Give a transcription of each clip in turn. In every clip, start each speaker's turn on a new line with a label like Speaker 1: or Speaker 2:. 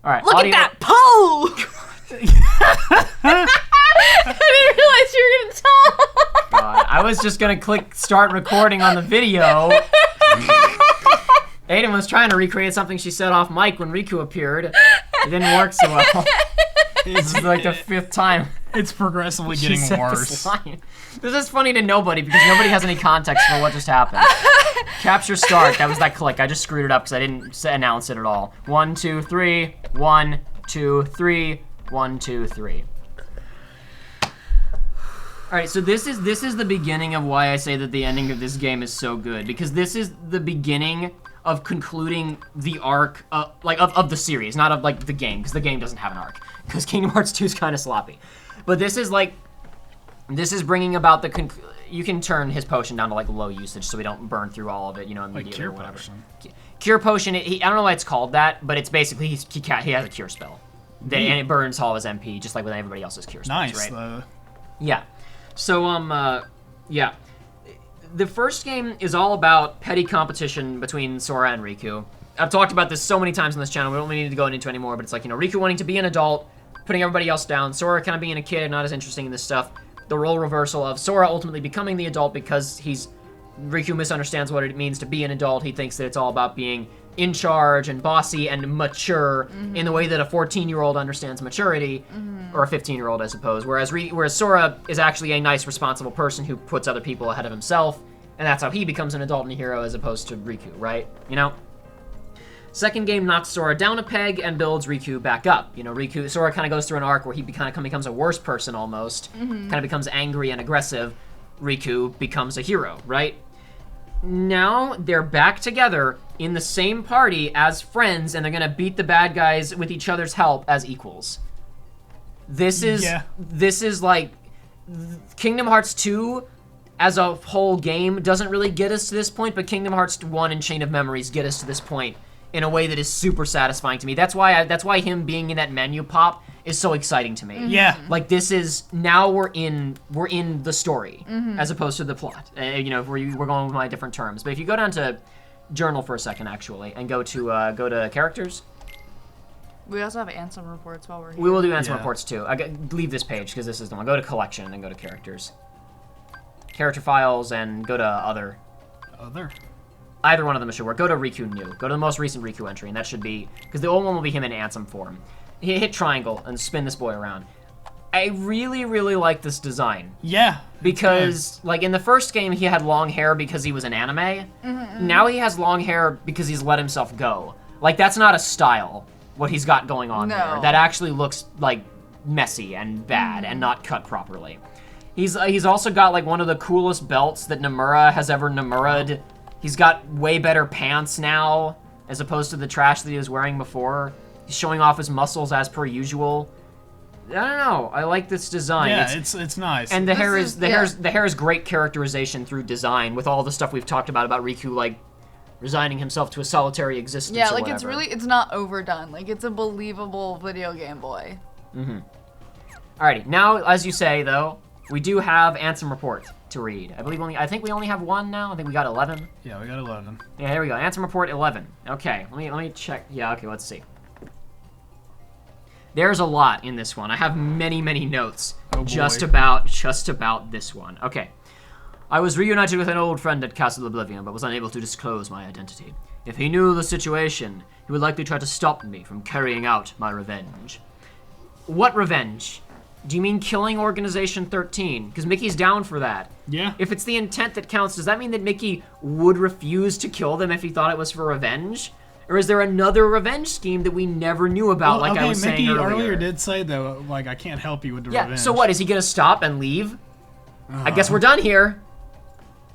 Speaker 1: All right.
Speaker 2: Look at that pose! I didn't realize you were gonna talk.
Speaker 1: God, I was just gonna click start recording on the video. Aiden was trying to recreate something she said off mic when Riku appeared. It didn't work so well. This is like the 5th time.
Speaker 3: It's progressively
Speaker 1: She
Speaker 3: getting
Speaker 1: said
Speaker 3: worse.
Speaker 1: This line. This is funny to nobody because nobody has any context for what just happened. Capture start. That was that click. I just screwed it up because I didn't announce it at all. 1, 2, 3. 1, 2, 3. 1, 2, 3. All right, so this is the beginning of why I say that the ending of this game is so good, because this is the beginning of concluding the arc, of the series, not of like the game, because the game doesn't have an arc, because Kingdom Hearts 2 is kind of sloppy. But this is bringing about the you can turn his potion down to like low usage so we don't burn through all of it, immediately
Speaker 3: Like cure
Speaker 1: or whatever.
Speaker 3: potion.
Speaker 1: Cure potion, I don't know why it's called that, but it's basically he has a cure spell, and it burns all of his MP just like with everybody else's cure spells,
Speaker 3: Nice.
Speaker 1: right? Yeah. So yeah. The first game is all about petty competition between Sora and Riku. I've talked about this so many times on this channel, we don't really need to go into anymore, but it's like, Riku wanting to be an adult, putting everybody else down, Sora kind of being a kid, not as interesting in this stuff. The role reversal of Sora ultimately becoming the adult because Riku misunderstands what it means to be an adult. He thinks that it's all about being in charge and bossy and mature in the way that a 14-year-old understands maturity, or a 15-year-old, I suppose. Whereas Sora is actually a nice, responsible person who puts other people ahead of himself, and that's how he becomes an adult and a hero as opposed to Riku, right? Second game knocks Sora down a peg and builds Riku back up. Sora kind of goes through an arc where he kind of becomes a worse person almost, kind of becomes angry and aggressive. Riku becomes a hero, right? Now they're back together in the same party as friends, and they're gonna beat the bad guys with each other's help as equals. This is like Kingdom Hearts 2 as a whole game doesn't really get us to this point, but Kingdom Hearts 1 and Chain of Memories get us to this point in a way that is super satisfying to me. That's why him being in that menu pop is so exciting to me.
Speaker 3: Yeah.
Speaker 1: Like this is now we're in the story as opposed to the plot. We're going with my different terms. But if you go down to journal for a second actually and go to characters.
Speaker 2: We also have Ansem reports while we're here.
Speaker 1: We will do Ansem reports too. Leave this page because this is the one. Go to collection and then go to characters. Character files and go to other.
Speaker 3: Other?
Speaker 1: Either one of them should work. Go to Riku New. Go to the most recent Riku entry, and that should be because the old one will be him in Ansem form. Hit triangle and spin this boy around. I really, really like this design.
Speaker 3: Yeah.
Speaker 1: Because, like, in the first game, he had long hair because he was an anime. Now he has long hair because he's let himself go. Like, that's not a style, what he's got going on there. That actually looks, like, messy and bad and not cut properly. He's also got, like, one of the coolest belts that Nomura has ever Nomura'd. He's got way better pants now, as opposed to the trash that he was wearing before. He's showing off his muscles as per usual. I don't know. I like this design.
Speaker 3: Yeah, it's nice.
Speaker 1: And the hair is great characterization through design with all the stuff we've talked about Riku, like resigning himself to a solitary existence.
Speaker 2: Yeah,
Speaker 1: or
Speaker 2: like
Speaker 1: whatever.
Speaker 2: it's not overdone. Like it's a believable video game boy.
Speaker 1: Alrighty, now as you say though, we do have Ansem report to read. I think we only have one now. I think we got 11.
Speaker 3: Yeah, we got 11.
Speaker 1: Yeah, here we go. Ansem report 11. Okay, let me check. Yeah, okay, let's see. There's a lot in this one. I have many, many notes just about this one. Okay. I was reunited with an old friend at Castle Oblivion, but was unable to disclose my identity. If he knew the situation, he would likely try to stop me from carrying out my revenge. What revenge? Do you mean killing Organization 13? Because Mickey's down for that.
Speaker 3: Yeah.
Speaker 1: If it's the intent that counts, does that mean that Mickey would refuse to kill them if he thought it was for revenge? Or is there another revenge scheme that we never knew about, I was saying earlier?
Speaker 3: Mickey earlier did say, though, like, I can't help you with the revenge.
Speaker 1: Yeah, so what? Is he going to stop and leave? I guess we're done here.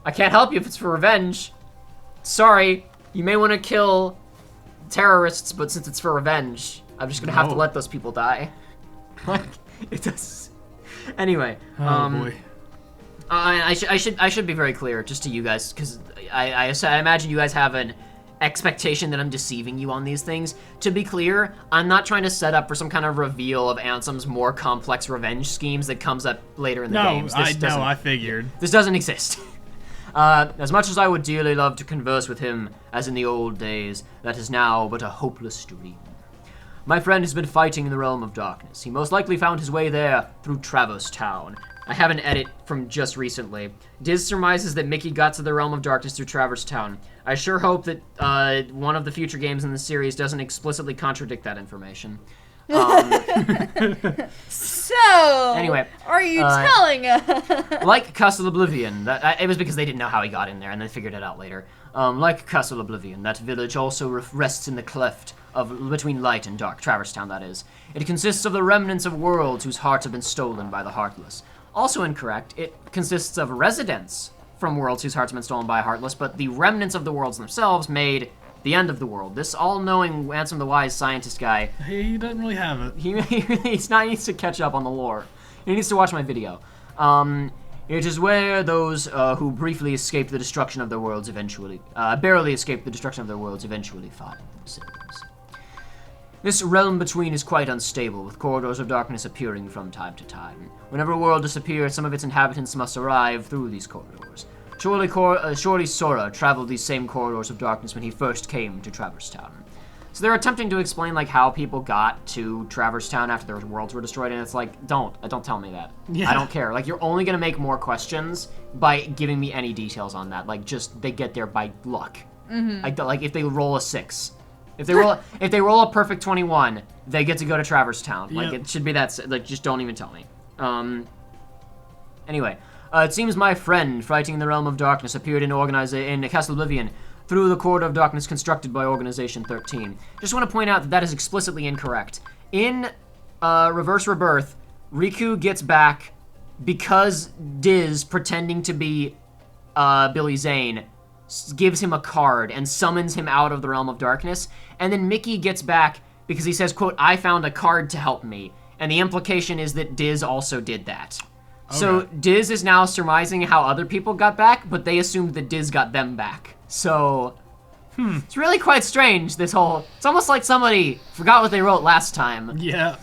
Speaker 1: I can't help you if it's for revenge. Sorry, you may want to kill terrorists, but since it's for revenge, I'm just going to have to let those people die. Like, it does. Anyway.
Speaker 3: Boy.
Speaker 1: I should be very clear, just to you guys, because I imagine you guys have an expectation that I'm deceiving you on these things. To be clear, I'm not trying to set up for some kind of reveal of Ansem's more complex revenge schemes that comes up later in the games.
Speaker 3: I figured.
Speaker 1: This doesn't exist. As much as I would dearly love to converse with him as in the old days, that is now but a hopeless dream. My friend has been fighting in the realm of darkness. He most likely found his way there through Traverse Town. I have an edit from just recently. Diz surmises that Mickey got to the realm of darkness through Traverse Town. I sure hope that one of the future games in the series doesn't explicitly contradict that information.
Speaker 2: So,
Speaker 1: Anyway,
Speaker 2: are you telling us?
Speaker 1: like Castle Oblivion, it was because they didn't know how he got in there, and they figured it out later. Like Castle Oblivion, that village also rests in the cleft between light and dark, Traverse Town, that is. It consists of the remnants of worlds whose hearts have been stolen by the Heartless. Also incorrect, it consists of residents from worlds whose hearts have been stolen by Heartless, but the remnants of the worlds themselves made the end of the world. This all-knowing Ansem the Wise scientist guy,
Speaker 3: He doesn't really have it.
Speaker 1: he needs to catch up on the lore. He needs to watch my video. It is where those who briefly escape the destruction of their worlds eventually, barely escape the destruction of their worlds eventually find themselves. This realm between is quite unstable, with corridors of darkness appearing from time to time. Whenever a world disappears, some of its inhabitants must arrive through these corridors. Surely Sora traveled these same corridors of darkness when he first came to Traverse Town. So they're attempting to explain like how people got to Traverse Town after their worlds were destroyed, and it's like, don't tell me that.
Speaker 3: Yeah.
Speaker 1: I don't care. Like, you're only gonna make more questions by giving me any details on that. Like, just they get there by luck. Like if they roll a 6. If they roll a perfect 21, they get to go to Traverse Town. Like,
Speaker 3: Yep.
Speaker 1: it should be that. Like, just don't even tell me. Anyway, it seems my friend, fighting in the realm of darkness, appeared in Castle Oblivion through the corridor of darkness constructed by Organization 13. Just want to point out that that is explicitly incorrect. In Reverse Rebirth, Riku gets back because Diz, pretending to be Billy Zane, gives him a card and summons him out of the realm of darkness, and then Mickey gets back because he says, quote, I found a card to help me, and the implication is that Diz also did that. So
Speaker 3: Okay.
Speaker 1: Diz is now surmising how other people got back, but they assumed that Diz got them back. So, it's really quite strange, this whole... It's almost like somebody forgot what they wrote last time.
Speaker 3: Yeah.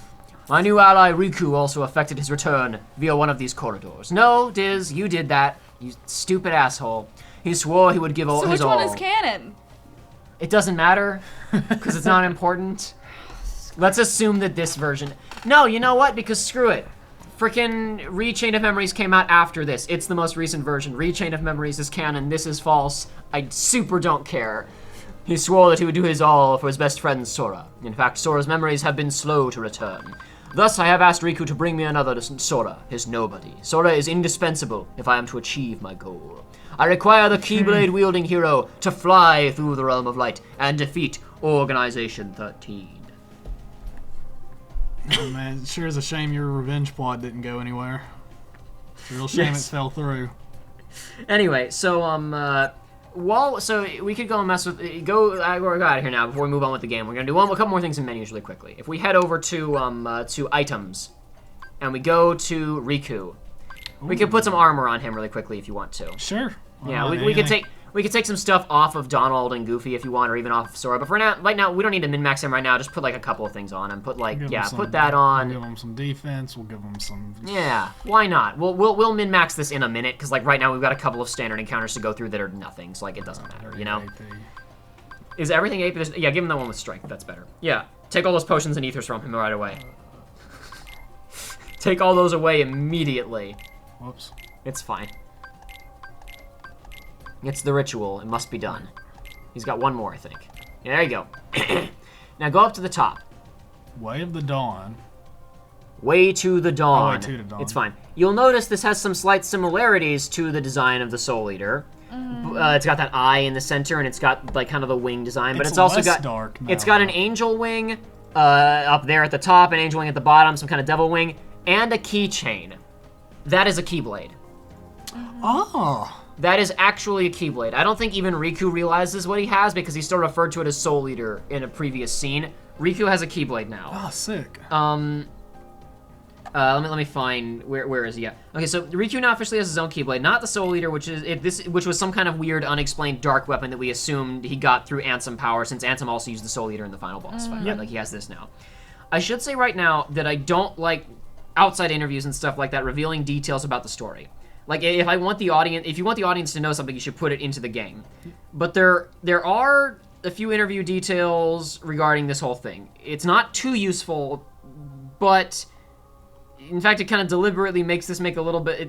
Speaker 1: My new ally Riku also affected his return via one of these corridors. No, Diz, you did that, you stupid asshole. He swore he would give all
Speaker 2: So
Speaker 1: his
Speaker 2: which
Speaker 1: all.
Speaker 2: one is canon?
Speaker 1: It doesn't matter, because it's not important. Let's assume that this version... No, you know what? Because screw it. Frickin' Rechain of Memories came out after this. It's the most recent version. Rechain of Memories is canon. This is false. I super don't care. He swore that he would do his all for his best friend, Sora. In fact, Sora's memories have been slow to return. Thus, I have asked Riku to bring me another Sora, his nobody. Sora is indispensable if I am to achieve my goal. I require the Keyblade-wielding hero to fly through the realm of light and defeat Organization 13.
Speaker 3: Oh, man, it sure is a shame your revenge plot didn't go anywhere. It's a real shame
Speaker 1: Yes.
Speaker 3: it fell through.
Speaker 1: Anyway, so so we could go and mess with we're out of here now before we move on with the game. We're gonna do a couple more things in menus really quickly. If we head over to items, and we go to Riku, we could put some armor on him really quickly if you want to.
Speaker 3: Sure.
Speaker 1: Yeah, we could take some stuff off of Donald and Goofy if you want, or even off of Sora. But for now, right now, we don't need to min-max him right now. Just put like a couple of things on him. Put like
Speaker 3: Give 'em some-
Speaker 1: put that
Speaker 3: We'll
Speaker 1: on.
Speaker 3: give them some defense. We'll give them some.
Speaker 1: Yeah, why not? We'll min-max this in a minute, because like right now we've got a couple of standard encounters to go through that are nothing, so like it doesn't matter, you know?
Speaker 3: AP.
Speaker 1: Is everything AP? Yeah, give him the one with strength, that's better. Yeah, take all those potions and ethers from him right away. Take all those away immediately.
Speaker 3: Whoops.
Speaker 1: It's fine. It's the ritual, it must be done. He's got one more, I think. Yeah, there you go. Now go up to the top.
Speaker 3: Way of the Dawn.
Speaker 1: Way to the dawn.
Speaker 3: Way to the dawn.
Speaker 1: It's fine. You'll notice this has some slight similarities to the design of the Soul Eater. It's got that eye in the center, and it's got like kind of the wing design, but it's also
Speaker 3: less
Speaker 1: got
Speaker 3: dark
Speaker 1: it's
Speaker 3: now.
Speaker 1: got an angel wing up there at the top, an angel wing at the bottom, some kind of devil wing, and a keychain. That is a keyblade.
Speaker 3: Oh.
Speaker 1: That is actually a Keyblade. I don't think even Riku realizes what he has because he still referred to it as Soul Eater in a previous scene. Riku has a Keyblade now.
Speaker 3: Oh, sick.
Speaker 1: Let me find where is he? Yeah. Okay, so Riku now officially has his own Keyblade, not the Soul Eater, which was some kind of weird, unexplained dark weapon that we assumed he got through Ansem power, since Ansem also used the Soul Eater in the final boss fight. Right? Like he has this now. I should say right now that I don't like outside interviews and stuff like that revealing details about the story. Like if you want the audience to know something, you should put it into the game. But there are a few interview details regarding this whole thing. It's not too useful, but in fact, it kind of debatably makes this make a little bit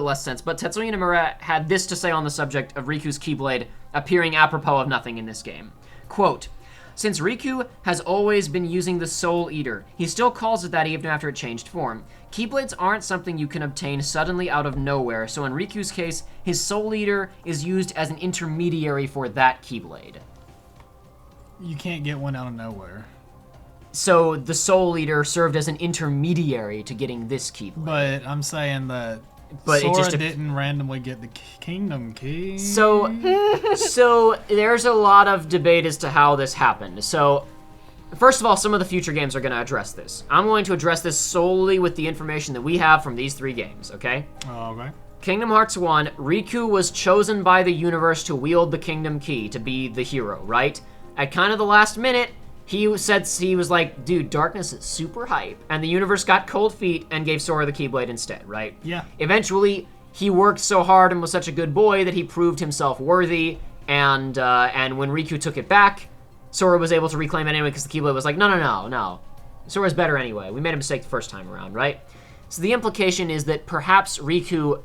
Speaker 1: less sense. But Tetsuya Nomura had this to say on the subject of Riku's Keyblade appearing apropos of nothing in this game. Quote, "Since Riku has always been using the Soul Eater, he still calls it that even after it changed form. Keyblades aren't something you can obtain suddenly out of nowhere, so in Riku's case, his Soul Eater is used as an intermediary for that Keyblade."
Speaker 3: You can't get one out of nowhere.
Speaker 1: So the Soul Eater served as an intermediary to getting this Keyblade.
Speaker 3: But I'm saying that
Speaker 1: But
Speaker 3: Sora
Speaker 1: it just
Speaker 3: didn't randomly get the Kingdom Key.
Speaker 1: So there's a lot of debate as to how this happened. So first of all, some of the future games are going to address this. I'm going to address this solely with the information that we have from these 3 games, okay?
Speaker 3: Okay.
Speaker 1: Kingdom Hearts 1, Riku was chosen by the universe to wield the Kingdom Key, to be the hero, right? At kind of the last minute, he was like, dude, darkness is super hype. And the universe got cold feet and gave Sora the Keyblade instead, right?
Speaker 3: Yeah.
Speaker 1: Eventually, he worked so hard and was such a good boy that he proved himself worthy. And when Riku took it back, Sora was able to reclaim it anyway because the Keyblade was like, no. Sora's better anyway. We made a mistake the first time around, right? So the implication is that perhaps Riku,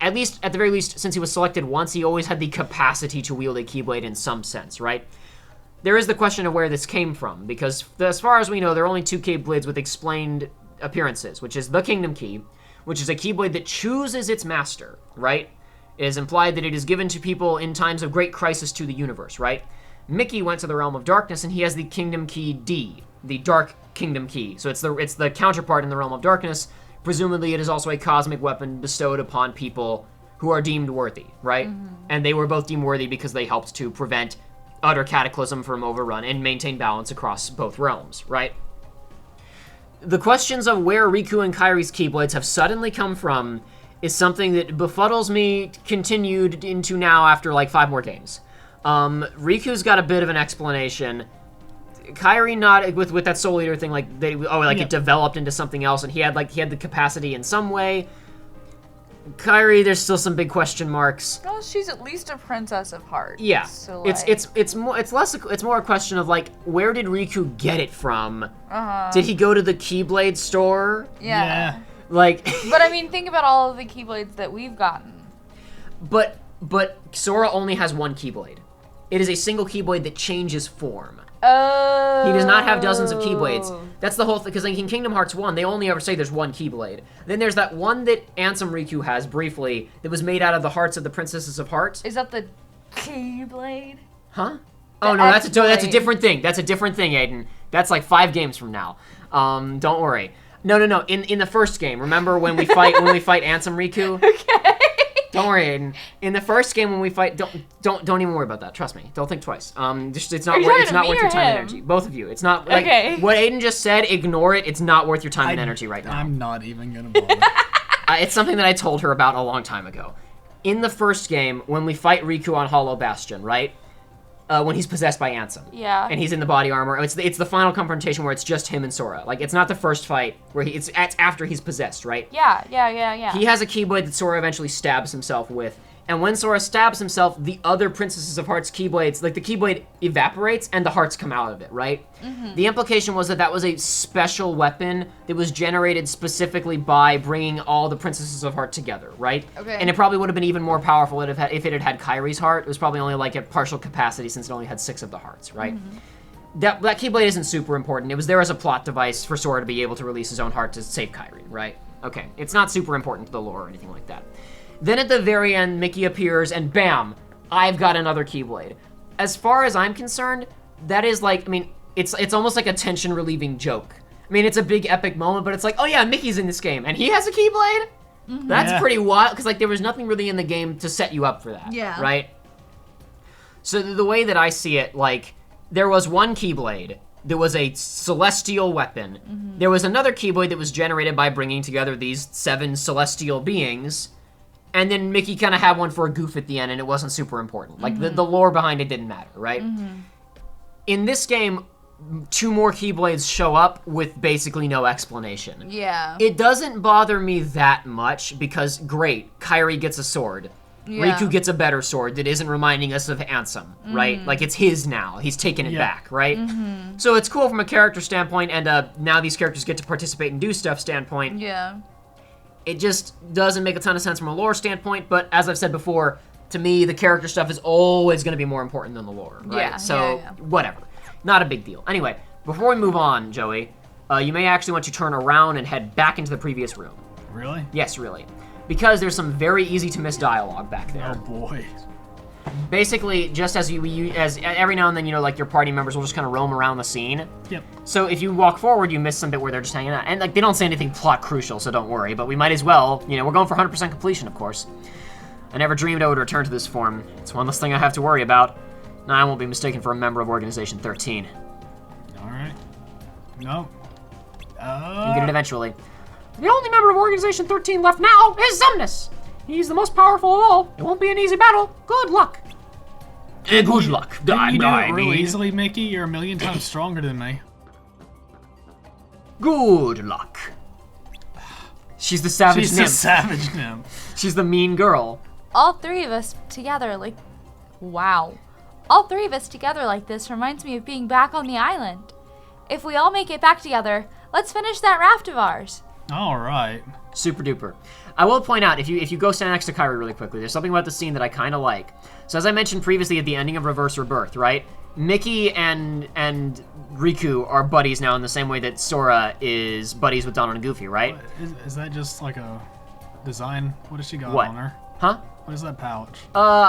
Speaker 1: at the very least, since he was selected once, he always had the capacity to wield a Keyblade in some sense, right? There is the question of where this came from, because as far as we know, there are only 2 Keyblades with explained appearances, which is the Kingdom Key, which is a Keyblade that chooses its master, right? It is implied that it is given to people in times of great crisis to the universe, right? Mickey went to the Realm of Darkness, and he has the Kingdom Key D, the Dark Kingdom Key. So it's the counterpart in the Realm of Darkness. Presumably, it is also a cosmic weapon bestowed upon people who are deemed worthy, right? Mm-hmm. And they were both deemed worthy because they helped to prevent utter cataclysm from overrun and maintain balance across both realms, right? The questions of where Riku and Kairi's Keyblades have suddenly come from is something that befuddles me continued into now after like 5 more games. Riku's got a bit of an explanation. Kairi not with that Soul Eater thing, it developed into something else, and he had the capacity in some way. Kairi, there's still some big question marks.
Speaker 2: Well, she's at least a princess of heart.
Speaker 1: Yeah,
Speaker 2: so
Speaker 1: it's more a question of like, where did Riku get it from? Did he go to the Keyblade store?
Speaker 2: Yeah.
Speaker 1: Like,
Speaker 2: but I mean, think about all of the Keyblades that we've gotten.
Speaker 1: But Sora only has one Keyblade. It is a single Keyblade that changes form.
Speaker 2: Oh.
Speaker 1: He does not have dozens of Keyblades. That's the whole thing, because like in Kingdom Hearts 1, they only ever say there's one Keyblade. Then there's that one that Ansem Riku has, briefly, that was made out of the hearts of the Princesses of Heart.
Speaker 2: Is that the Keyblade?
Speaker 1: Huh? Oh, no, that's a different thing. That's a different thing, Aiden. That's like 5 games from now. Don't worry. No. In the first game, remember when we fight Ansem Riku?
Speaker 2: Okay.
Speaker 1: Don't worry, Aiden. In the first game when we fight, don't even worry about that. Trust me. Don't think twice. It's not worth your time and energy. Both of you. It's not like what Aiden just said. Ignore it. It's not worth your time and energy right now.
Speaker 3: I'm not even gonna bother.
Speaker 1: It's something that I told her about a long time ago. In the first game, when we fight Riku on Hollow Bastion, right? When he's possessed by Ansem.
Speaker 2: Yeah.
Speaker 1: And he's in the body armor. It's the final confrontation where it's just him and Sora. Like, it's not the first fight where it's after he's possessed, right?
Speaker 2: Yeah.
Speaker 1: He has a Keyblade that Sora eventually stabs himself with. And when Sora stabs himself, the other Princesses of Heart's Keyblades, like the Keyblade evaporates and the hearts come out of it, right? Mm-hmm. The implication was that was a special weapon that was generated specifically by bringing all the Princesses of Heart together, right? Okay. And it probably would have been even more powerful if it had Kairi's heart. It was probably only like at partial capacity since it only had 6 of the hearts, right? Mm-hmm. That Keyblade isn't super important. It was there as a plot device for Sora to be able to release his own heart to save Kairi, right? Okay. It's not super important to the lore or anything like that. Then at the very end, Mickey appears, and bam, I've got another Keyblade. As far as I'm concerned, that is like, I mean, it's almost like a tension-relieving joke. I mean, it's a big epic moment, but it's like, oh yeah, Mickey's in this game, and he has a Keyblade? Mm-hmm. That's pretty wild, because like there was nothing really in the game to set you up for that, right? So the way that I see it, like, there was one Keyblade that was a celestial weapon. Mm-hmm. There was another Keyblade that was generated by bringing together these 7 celestial beings. And then Mickey kind of had one for a goof at the end, and it wasn't super important. Like, the lore behind it didn't matter, right? Mm-hmm. In this game, 2 more Keyblades show up with basically no explanation.
Speaker 2: Yeah.
Speaker 1: It doesn't bother me that much, because, great, Kairi gets a sword.
Speaker 2: Yeah.
Speaker 1: Riku gets a better sword that isn't reminding us of Ansem, right? Like, it's his now. He's taken it back, right? So it's cool from a character standpoint, and now these characters get to participate and do stuff standpoint.
Speaker 2: Yeah.
Speaker 1: It just doesn't make a ton of sense from a lore standpoint, but as I've said before, to me, the character stuff is always going to be more important than the lore, right?
Speaker 2: Yeah,
Speaker 1: So,
Speaker 2: yeah.
Speaker 1: whatever. Not a big deal. Anyway, before we move on, Joey, you may actually want to turn around and head back into the previous room.
Speaker 3: Really?
Speaker 1: Yes, really. Because there's some very easy to miss dialogue back there.
Speaker 3: Oh boy.
Speaker 1: Basically, just as as every now and then, like your party members will just kind of roam around the scene.
Speaker 3: Yep.
Speaker 1: So if you walk forward, you miss some bit where they're just hanging out. And like they don't say anything plot crucial, so don't worry. But we might as well, we're going for 100% completion, of course. I never dreamed I would return to this form. It's one less thing I have to worry about. Now I won't be mistaken for a member of Organization 13.
Speaker 3: All right. No.
Speaker 1: You get it eventually. The only member of Organization 13 left now is Xemnas. He's the most powerful of all. It won't be an easy battle. Good luck. Good luck.
Speaker 3: You do it real easily, Mickey. You're a million times stronger than me.
Speaker 1: Good luck. She's the savage
Speaker 3: She's
Speaker 1: nymph.
Speaker 3: a savage nymph.
Speaker 1: She's the mean girl.
Speaker 4: All three of us together, wow. All three of us together like this reminds me of being back on the island. If we all make it back together, let's finish that raft of ours.
Speaker 3: All right.
Speaker 1: Super duper. I will point out, if you go stand next to Kairi really quickly, there's something about the scene that I kind of like. So as I mentioned previously at the ending of Reverse Rebirth, right? Mickey and Riku are buddies now in the same way that Sora is buddies with Donald and Goofy, right?
Speaker 3: Is that just like a design? What has she got
Speaker 1: What?
Speaker 3: on her?
Speaker 1: Huh?
Speaker 3: What is that pouch?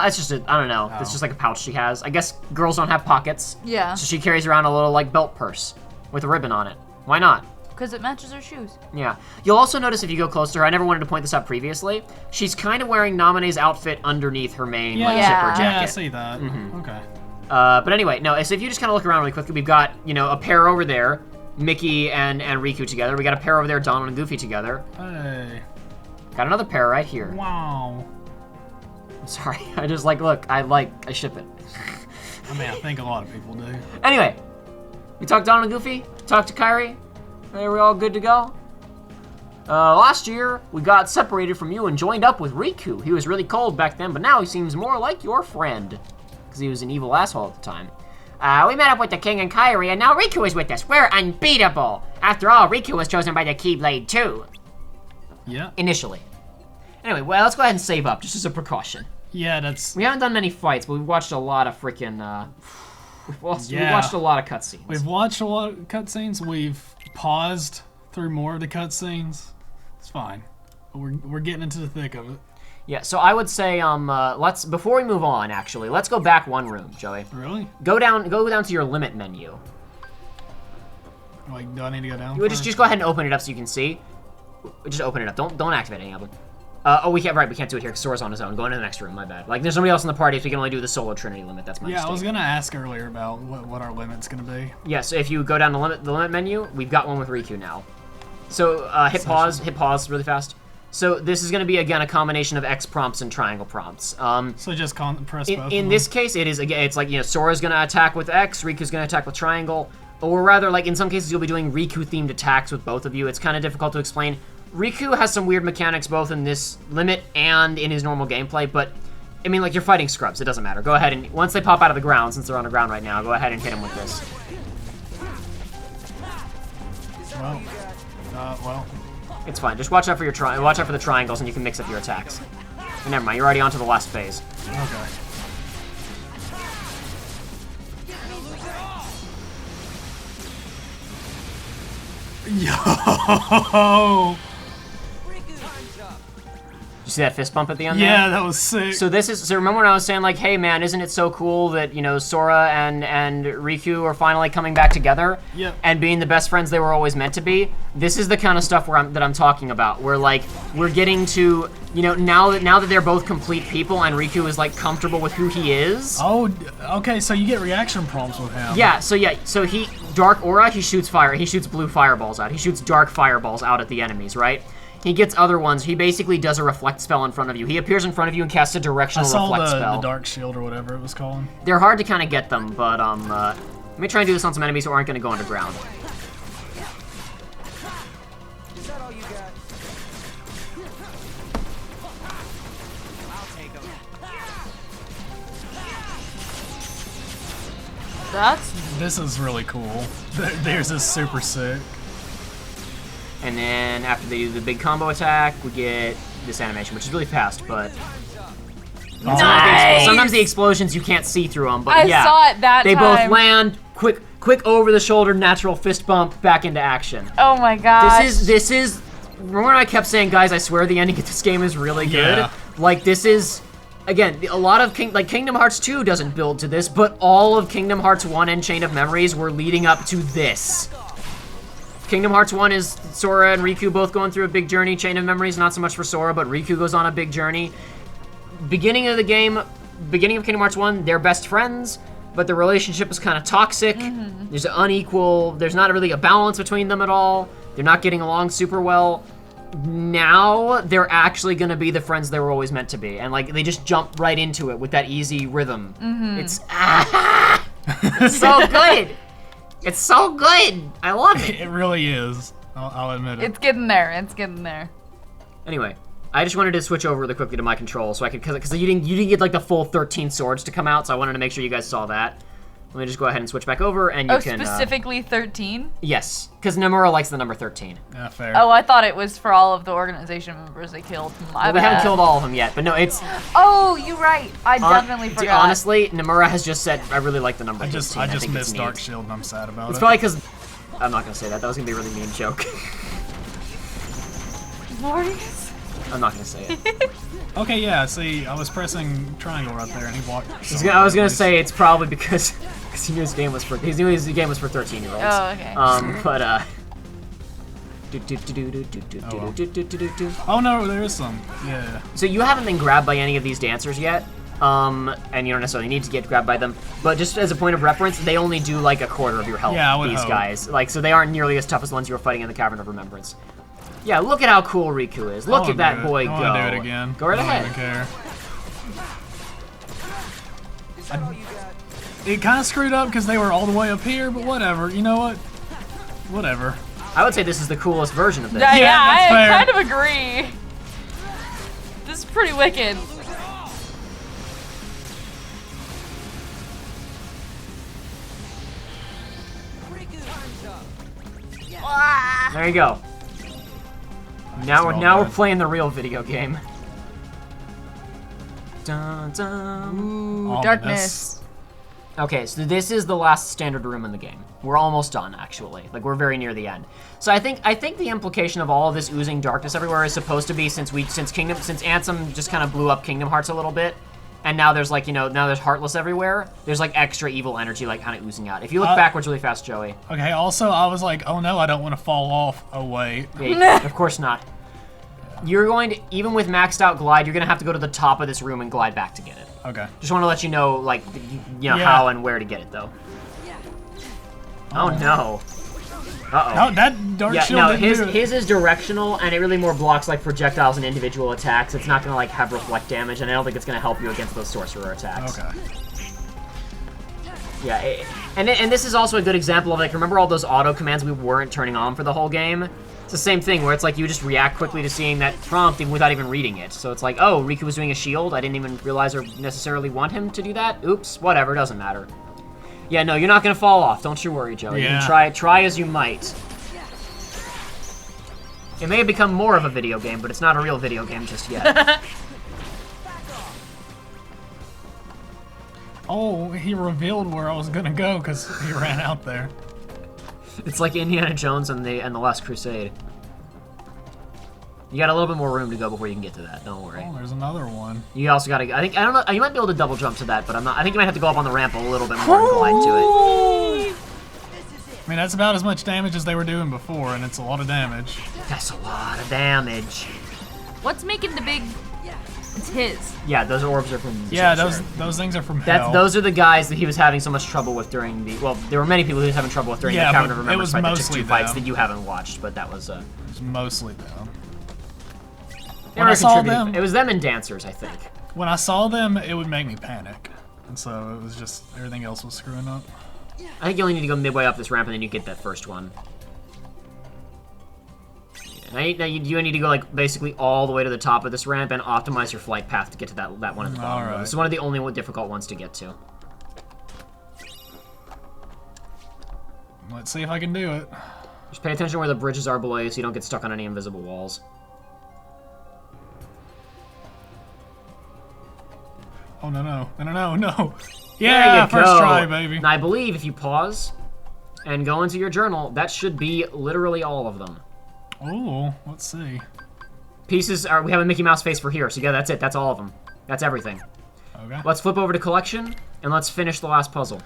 Speaker 1: It's just I don't know. It's just like a pouch she has. I guess girls don't have pockets.
Speaker 2: Yeah.
Speaker 1: So she carries around a little like belt purse with a ribbon on it. Why not?
Speaker 4: Because it matches her shoes.
Speaker 1: Yeah. You'll also notice if you go close to her, I never wanted to point this out previously, she's kind of wearing Namine's outfit underneath her main like,
Speaker 2: Yeah.
Speaker 1: zipper
Speaker 3: Yeah, I
Speaker 1: jacket.
Speaker 3: see that. Okay.
Speaker 1: But anyway, no, so if you just kind of look around really quickly, we've got, a pair over there, Mickey and Riku together. We got a pair over there, Donald and Goofy together.
Speaker 3: Hey.
Speaker 1: Got another pair right here.
Speaker 3: Wow.
Speaker 1: I'm sorry. I just look, I ship it.
Speaker 3: I mean, I think a lot of people do.
Speaker 1: Anyway, we talked Donald and Goofy, talked to Kairi. Are we all good to go? Last year, we got separated from you and joined up with Riku. He was really cold back then, but now he seems more like your friend. Because he was an evil asshole at the time. We met up with the King and Kairi, and now Riku is with us. We're unbeatable. After all, Riku was chosen by the Keyblade too.
Speaker 3: Yeah.
Speaker 1: Initially. Anyway, well, let's go ahead and save up, just as a precaution.
Speaker 3: Yeah, that's...
Speaker 1: We haven't done many fights, but we've watched a lot of freaking, we've watched a lot of cutscenes.
Speaker 3: We've watched a lot of cutscenes. We've paused through more of the cutscenes. It's fine. But we're getting into the thick of it.
Speaker 1: Yeah, so I would say, before we move on, actually, let's go back one room, Joey.
Speaker 3: Really?
Speaker 1: Go down to your limit menu.
Speaker 3: Like, do I need to go down?
Speaker 1: You just go ahead and open it up so you can see. Just open it up. Don't activate any of them. We can't do it here because Sora's on his own. Go into the next room, my bad. Like, there's nobody else in the party, so we can only do the solo Trinity limit. That's my mistake.
Speaker 3: I was gonna ask earlier about what our limit's gonna be.
Speaker 1: Yeah, so if you go down the limit menu, we've got one with Riku now. So hit pause really fast. So this is going to be again a combination of X prompts and triangle prompts.
Speaker 3: So just press both.
Speaker 1: In this case, it's like Sora's going to attack with X, Riku's going to attack with triangle, or rather, like in some cases, you'll be doing Riku-themed attacks with both of you. It's kind of difficult to explain. Riku has some weird mechanics both in this limit and in his normal gameplay, but I mean, like you're fighting scrubs. It doesn't matter. Go ahead and once they pop out of the ground, since they're on the ground right now, go ahead and hit them with this.
Speaker 3: Well.
Speaker 1: It's fine. Just watch out for the triangles, and you can mix up your attacks. And never mind. You're already on to the last phase.
Speaker 3: Okay. Yo!
Speaker 1: Did you see that fist bump at the end?
Speaker 3: Yeah,
Speaker 1: there?
Speaker 3: that was sick.
Speaker 1: So remember when I was saying like, hey man, isn't it so cool that Sora and Riku are finally coming back together?
Speaker 3: Yep.
Speaker 1: And being the best friends they were always meant to be. This is the kind of stuff that I'm talking about. Where like we're getting to now that they're both complete people and Riku is like comfortable with who he is.
Speaker 3: Oh, okay. So you get reaction prompts with him.
Speaker 1: Yeah. So he Dark Aura. He shoots fire. He shoots blue fireballs out. He shoots dark fireballs out at the enemies. Right. He gets other ones. He basically does a reflect spell in front of you. He appears in front of you and casts a directional reflect spell.
Speaker 3: the dark shield or whatever it was called.
Speaker 1: They're hard to kind of get them, but let me try and do this on some enemies who aren't going to go underground.
Speaker 5: Is that all you got? I'll take them.
Speaker 3: This is really cool. Theirs is super sick.
Speaker 1: And then after they do the big combo attack, we get this animation, which is really fast, but sometimes the explosions you can't see through them. But
Speaker 2: I
Speaker 1: yeah,
Speaker 2: saw it that
Speaker 1: they
Speaker 2: time.
Speaker 1: both land quick over the shoulder, natural fist bump, back into action.
Speaker 2: Oh my god.
Speaker 1: This is. Remember when I kept saying, guys, I swear the ending of this game is really good.
Speaker 3: Yeah.
Speaker 1: Like this is. Again, a lot of Kingdom Hearts 2 doesn't build to this, but all of Kingdom Hearts 1 and Chain of Memories were leading up to this. Kingdom Hearts 1 is Sora and Riku both going through a big journey. Chain of Memories, not so much for Sora, but Riku goes on a big journey. Beginning of Kingdom Hearts 1, they're best friends, but the relationship is kind of toxic. There's not really a balance between them at all. They're not getting along super well. Now they're actually gonna be the friends they were always meant to be, and like they just jump right into it with that easy rhythm. It's so good. It's so good. I love it.
Speaker 3: It really is. I'll admit it.
Speaker 2: It's getting there. It's getting there.
Speaker 1: Anyway, I just wanted to switch over really quickly to my control so I could, because you didn't get like the full 13 swords to come out, so I wanted to make sure you guys saw that. Let me just go ahead and switch back over, and you can.
Speaker 2: Specifically 13?
Speaker 1: Yes, because Nomura likes the number 13.
Speaker 3: Yeah, fair.
Speaker 2: Oh, I thought it was for all of the organization members they killed.
Speaker 1: Well, we haven't killed all of them yet, but no, it's.
Speaker 2: Oh, you're right. I definitely forgot.
Speaker 1: Honestly, Nomura has just said, I really like the number 13.
Speaker 3: I just
Speaker 1: think
Speaker 3: missed
Speaker 1: it's
Speaker 3: Dark
Speaker 1: neat.
Speaker 3: Shield and I'm sad about
Speaker 1: It's
Speaker 3: it.
Speaker 1: probably because. I'm not going to say that. That was going to be a really mean joke.
Speaker 2: Maurice?
Speaker 1: I'm not going to say it.
Speaker 3: Okay, yeah, see, I was pressing triangle right there and he walked.
Speaker 1: I was going to say it's probably because he knew his game was for 13-year-olds.
Speaker 2: Oh, okay.
Speaker 1: But
Speaker 3: Oh no, there is some. Yeah.
Speaker 1: So you haven't been grabbed by any of these dancers yet, and you don't necessarily need to get grabbed by them. But just as a point of reference, they only do like a quarter of your health.
Speaker 3: Yeah, I would
Speaker 1: these
Speaker 3: hope.
Speaker 1: guys, like, so they aren't nearly as tough as the ones you were fighting in the Cavern of Remembrance. Yeah, look at how cool Riku is. Look at that boy go.
Speaker 3: I wanna do it again.
Speaker 1: Go right
Speaker 3: I
Speaker 1: ahead.
Speaker 3: don't even care. It kind of screwed up because they were all the way up here, but whatever. You know what? Whatever.
Speaker 1: I would say this is the coolest version of this.
Speaker 2: Yeah,
Speaker 3: that's
Speaker 2: I
Speaker 3: fair.
Speaker 2: kind of agree. This is pretty wicked.
Speaker 1: There you go. Now we're playing the real video game. Dun, dun.
Speaker 2: Ooh,
Speaker 3: Ominous.
Speaker 2: darkness.
Speaker 1: Okay, so this is the last standard room in the game. We're almost done, actually. Like, we're very near the end. So I think the implication of all of this oozing darkness everywhere is supposed to be since Ansem just kind of blew up Kingdom Hearts a little bit, and now there's like, now there's Heartless everywhere. There's like extra evil energy like kind of oozing out. If you look backwards really fast, Joey.
Speaker 3: Okay, also, I was like, oh no, I don't want to fall off. Oh, wait.
Speaker 1: Yeah, of course not. You're going to, even with maxed out glide, you're going to have to go to the top of this room and glide back to get it.
Speaker 3: Okay.
Speaker 1: Just want to let you know, like,
Speaker 3: Yeah.
Speaker 1: how and where to get it, though. Oh, no. Uh-oh.
Speaker 3: No, that Dark
Speaker 1: Yeah,
Speaker 3: Shield
Speaker 1: no,
Speaker 3: didn't do it.
Speaker 1: his is directional, and it really more blocks, like, projectiles and individual attacks. It's not going to, like, have reflect damage, and I don't think it's going to help you against those sorcerer attacks.
Speaker 3: Okay.
Speaker 1: Yeah, and this is also a good example of, like, remember all those auto commands we weren't turning on for the whole game? It's the same thing, where it's like you just react quickly to seeing that prompt without even reading it. So it's like, oh, Riku was doing a shield. I didn't even realize or necessarily want him to do that. Oops, whatever, doesn't matter. Yeah, no, you're not gonna fall off. Don't you worry, Joey.
Speaker 3: Yeah.
Speaker 1: You can try as you might. It may have become more of a video game, but it's not a real video game just yet.
Speaker 3: Oh, he revealed where I was gonna go because he ran out there.
Speaker 1: It's like Indiana Jones and the Last Crusade. You got a little bit more room to go before you can get to that. Don't worry.
Speaker 3: Oh, there's another one.
Speaker 1: You also got to. I don't know. You might be able to double jump to that, but I'm not. I think you might have to go up on the ramp a little bit more and glide to it.
Speaker 3: I mean, that's about as much damage as they were doing before, and it's a lot of damage.
Speaker 1: That's a lot of damage.
Speaker 4: What's making the big... It's his.
Speaker 1: Yeah, those orbs are from.
Speaker 3: Yeah,
Speaker 1: Sorcerer.
Speaker 3: those things are from hell.
Speaker 1: Those are the guys that he was having so much trouble with during the. Well, there were many people he was having trouble with during
Speaker 3: Yeah,
Speaker 1: the Cavern
Speaker 3: but
Speaker 1: of
Speaker 3: it
Speaker 1: Remembrance
Speaker 3: was
Speaker 1: fight. That took
Speaker 3: mostly
Speaker 1: two fights
Speaker 3: them.
Speaker 1: that you haven't watched, but that was.
Speaker 3: It's mostly them.
Speaker 1: They
Speaker 3: When
Speaker 1: were
Speaker 3: I saw
Speaker 1: contributing.
Speaker 3: them-
Speaker 1: It was them and dancers, I think.
Speaker 3: When I saw them, it would make me panic. And so it was just, everything else was screwing up.
Speaker 1: I think you only need to go midway up this ramp and then you get that first one. Now you need to go like basically all the way to the top of this ramp and optimize your flight path to get to that one at the bottom.
Speaker 3: Alright.
Speaker 1: This is one of the only difficult ones to get to.
Speaker 3: Let's see if I can do it.
Speaker 1: Just pay attention where the bridges are below you so you don't get stuck on any invisible walls.
Speaker 3: Oh, no.
Speaker 1: There
Speaker 3: Yeah,
Speaker 1: you
Speaker 3: first
Speaker 1: go.
Speaker 3: try, baby.
Speaker 1: Now, I believe if you pause and go into your journal, that should be literally all of them.
Speaker 3: Oh, let's see.
Speaker 1: Pieces are... We have a Mickey Mouse face for here, so yeah, that's it. That's all of them. That's everything.
Speaker 3: Okay.
Speaker 1: Let's flip over to collection, and let's finish the last puzzle.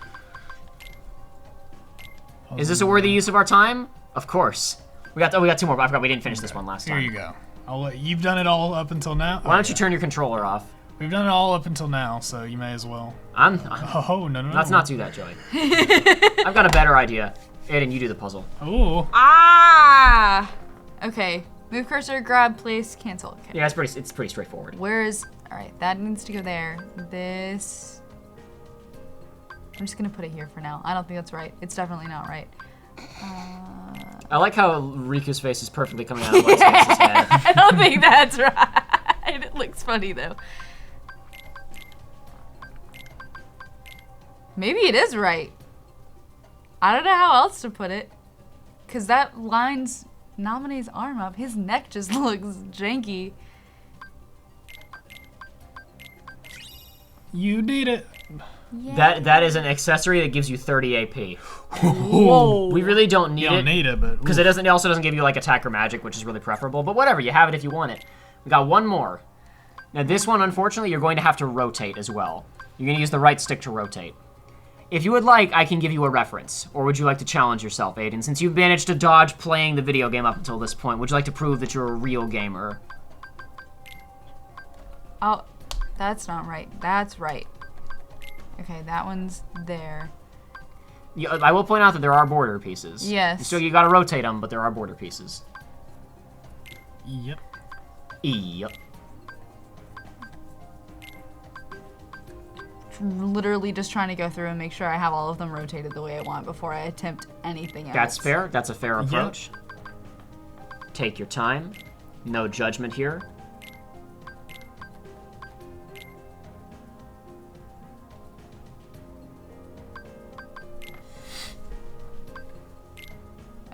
Speaker 1: Is this a worthy use of our time? Of course. We got 2 more, but I forgot we didn't finish this one last
Speaker 3: Here
Speaker 1: time.
Speaker 3: you go. You've done it all up until now?
Speaker 1: Why don't you turn your controller off?
Speaker 3: We've done it all up until now, so you may as well. Oh, no.
Speaker 1: Let's not do that, Joey. I've got a better idea. Aiden, you do the puzzle.
Speaker 3: Oh.
Speaker 4: Ah! Okay. Move cursor, grab, place, cancel. Okay.
Speaker 1: Yeah, it's pretty straightforward.
Speaker 4: Where is... Alright, that needs to go there. This... I'm just gonna put it here for now. I don't think that's right. It's definitely not right.
Speaker 1: I like how Riku's face is perfectly coming out of Light's face's head.
Speaker 4: I don't think that's right. It looks funny, though. Maybe it is right. I don't know how else to put it. Because that lines Namine's arm up. His neck just looks janky.
Speaker 3: You did it.
Speaker 4: Yeah.
Speaker 1: That is an accessory that gives you 30 AP.
Speaker 3: Whoa.
Speaker 1: We really don't need
Speaker 3: You don't
Speaker 1: it.
Speaker 3: need it, but...
Speaker 1: Because it also doesn't give you like attack or magic, which is really preferable. But whatever, you have it if you want it. We got one more. Now this one, unfortunately, you're going to have to rotate as well. You're going to use the right stick to rotate. If you would like, I can give you a reference. Or would you like to challenge yourself, Aiden? Since you've managed to dodge playing the video game up until this point, would you like to prove that you're a real gamer?
Speaker 4: Oh, that's not right. That's right. Okay, that one's there.
Speaker 1: I will point out that there are border pieces.
Speaker 4: Yes.
Speaker 1: So you gotta rotate them, but there are border pieces.
Speaker 3: Yep.
Speaker 1: Yep.
Speaker 4: Literally just trying to go through and make sure I have all of them rotated the way I want before I attempt anything else.
Speaker 1: That's fair. That's a fair approach. Take your time. No judgment here.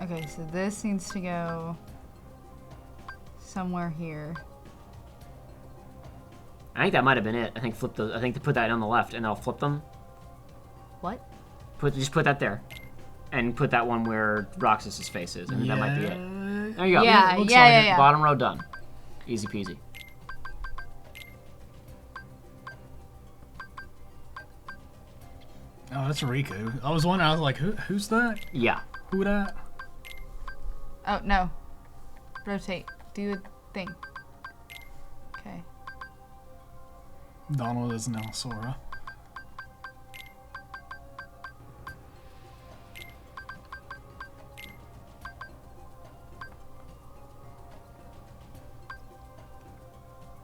Speaker 4: Okay, so this needs to go somewhere here.
Speaker 1: I think that might have been it. I think to put that on the left, and I'll flip them.
Speaker 4: What?
Speaker 1: Just put that there, and put that one where Roxas's face is, and that might be it. There you go.
Speaker 4: Yeah,
Speaker 3: looks
Speaker 4: yeah,
Speaker 3: like
Speaker 4: yeah,
Speaker 3: it.
Speaker 4: yeah.
Speaker 1: Bottom row done. Easy peasy.
Speaker 3: Oh, that's Riku. I was wondering, I was like, who's that?
Speaker 1: Yeah.
Speaker 3: Who that?
Speaker 4: Oh, no. Rotate. Do a thing. Okay.
Speaker 3: Donald is now Sora.